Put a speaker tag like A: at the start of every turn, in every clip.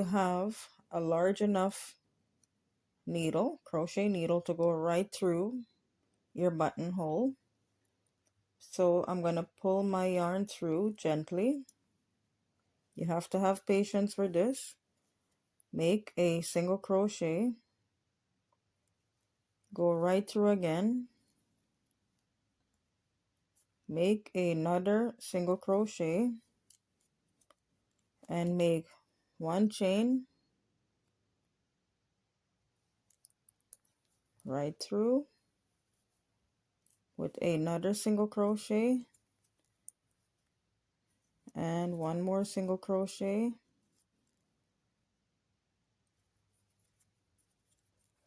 A: have a large enough needle, crochet needle, to go right through your buttonhole. So I'm going to pull my yarn through gently. You have to have patience for this. Make a single crochet, go right through again, make another single crochet, and make one chain right through with another single crochet and one more single crochet,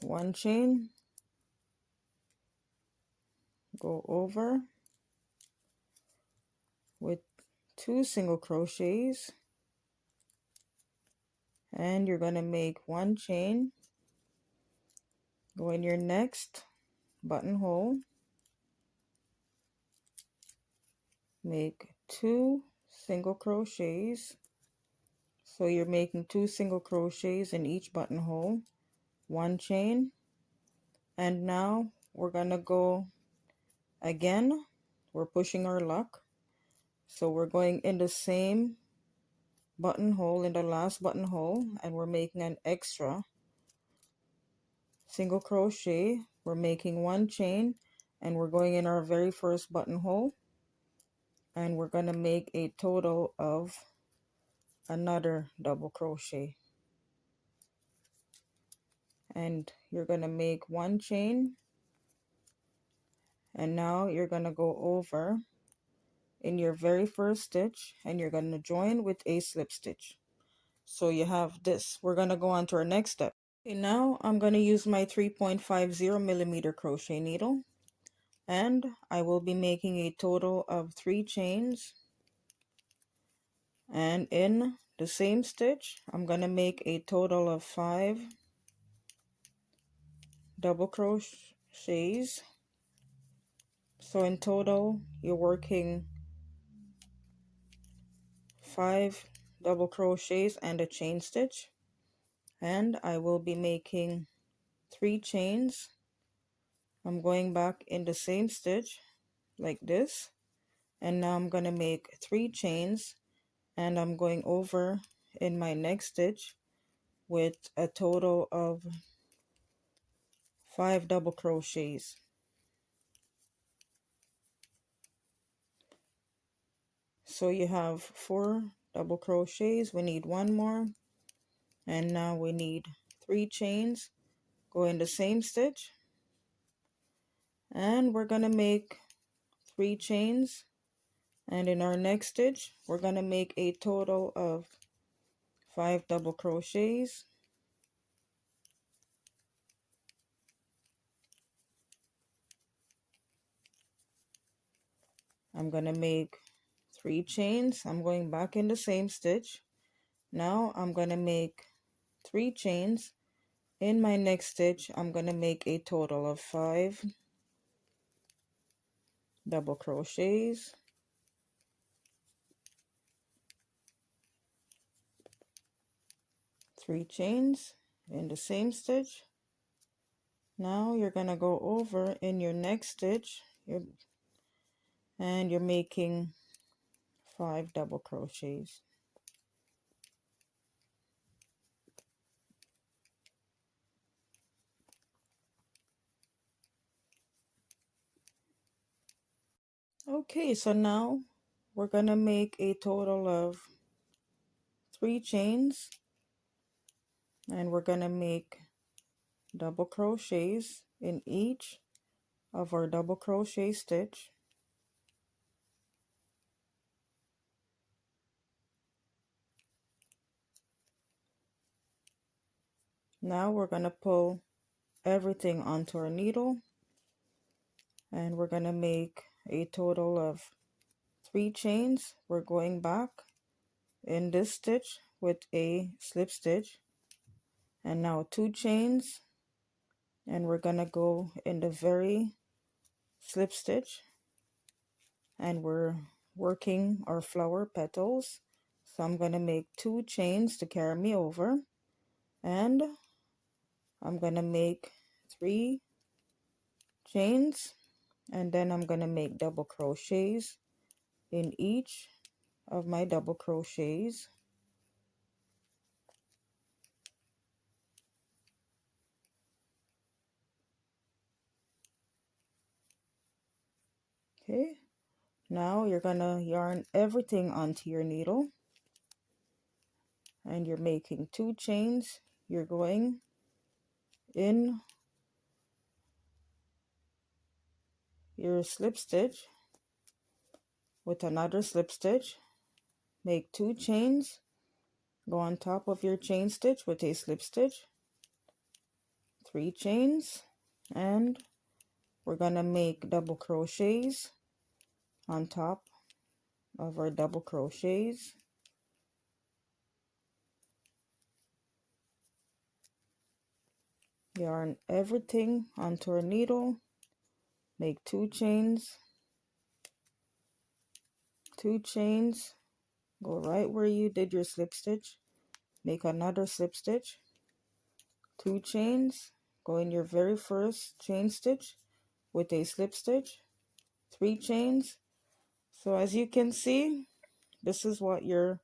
A: one chain, go over with two single crochets, and you're going to make one chain, go in your next buttonhole, make two single crochets. So you're making two single crochets in each buttonhole, one chain, and now we're gonna go again. We're pushing our luck, so we're going in the same buttonhole, in the last buttonhole, and we're making an extra single crochet. We're making one chain, and we're going in our very first buttonhole, and we're gonna make a total of another double crochet, and you're gonna make one chain, and now you're gonna go over in your very first stitch, and you're gonna join with a slip stitch. So you have this. We're gonna go on to our next step. Okay, now I'm gonna use my 3.50 millimeter crochet needle, and I will be making a total of 3 chains, and in the same stitch I'm gonna make a total of 5 double crochets. So in total you're working 5 double crochets and a chain stitch, and I will be making 3 chains. I'm going back in the same stitch like this, and now I'm going to make 3 chains, and I'm going over in my next stitch with a total of 5 double crochets. So you have 4 double crochets. We need one more, and now we need 3 chains. Go in the same stitch, and we're going to make 3 chains, and in our next stitch we're going to make a total of 5 double crochets. I'm going to make 3 chains. I'm going back in the same stitch. Now I'm going to make 3 chains. In my next stitch I'm going to make a total of 5 double crochets. Three chains in the same stitch. Now you're going to go over in your next stitch, and you're making 5 double crochets. Okay, so now we're going to make a total of 3 chains, and we're going to make double crochets in each of our double crochet stitch. Now we're going to pull everything onto our needle, and we're going to make a total of 3 chains. We're going back in this stitch with a slip stitch, and now 2 chains, and we're going to go in the very slip stitch, and we're working our flower petals. So I'm going to make 2 chains to carry me over, And I'm gonna make 3 chains, and then I'm gonna make double crochets in each of my double crochets. Okay, now you're gonna yarn everything onto your needle, and you're making 2 chains. You're going in your slip stitch with another slip stitch, make 2 chains, go on top of your chain stitch with a slip stitch, 3 chains, and we're gonna make double crochets on top of our double crochets. Yarn everything onto our needle, make 2 chains, 2 chains, go right where you did your slip stitch, make another slip stitch, 2 chains, go in your very first chain stitch with a slip stitch, 3 chains. So as you can see, this is what your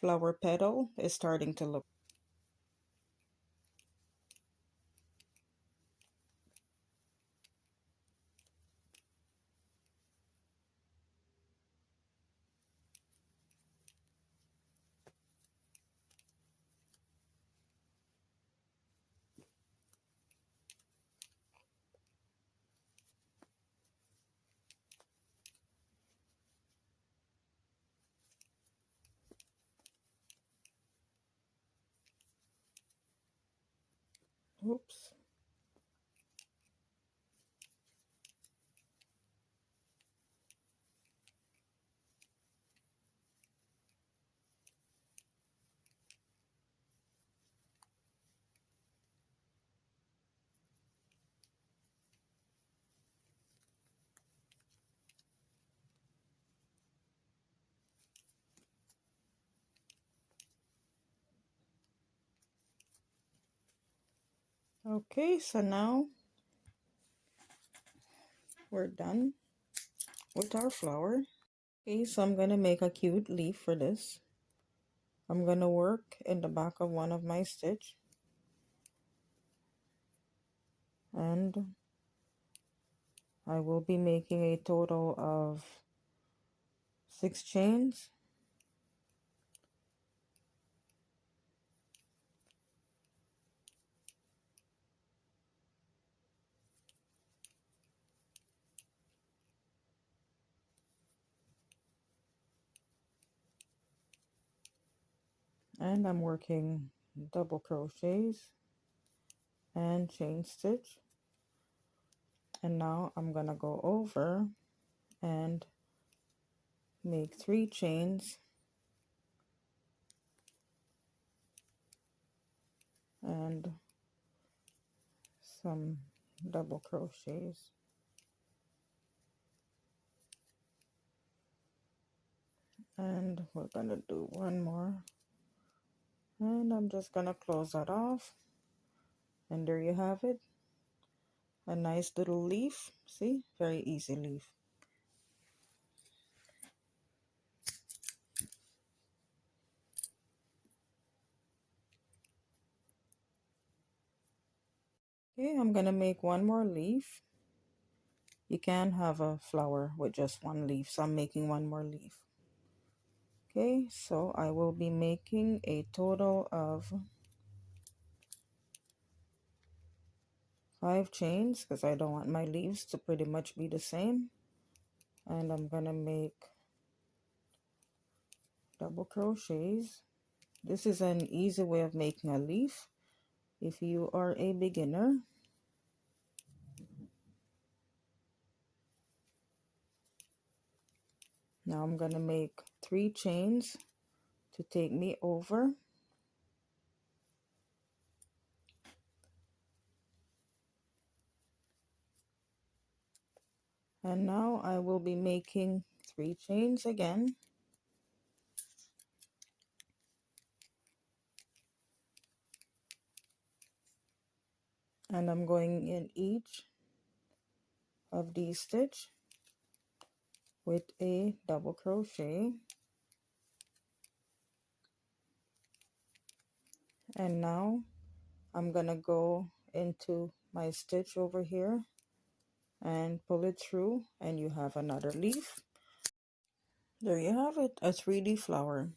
A: flower petal is starting to look. Oops. Okay, so now we're done with our flower. Okay, so I'm gonna make a cute leaf for this. I'm gonna work in the back of one of my stitch, and I will be making a total of 6 chains, and I'm working double crochets and chain stitch. And now I'm gonna go over and make 3 chains and some double crochets. And we're gonna do one more, and I'm just gonna close that off, and there you have it, a nice little leaf. See, very easy leaf. Okay, I'm gonna make one more leaf. You can have a flower with just one leaf, so I'm making one more leaf. Okay, so I will be making a total of 5 chains because I don't want my leaves to pretty much be the same. And I'm gonna make double crochets. This is an easy way of making a leaf if you are a beginner. Now I'm gonna make 3 chains to take me over. And now I will be making 3 chains again. and I'm going in each of these stitch with a double crochet. And now I'm gonna go into my stitch over here and pull it through, and you have another leaf. There you have it, a 3D flower.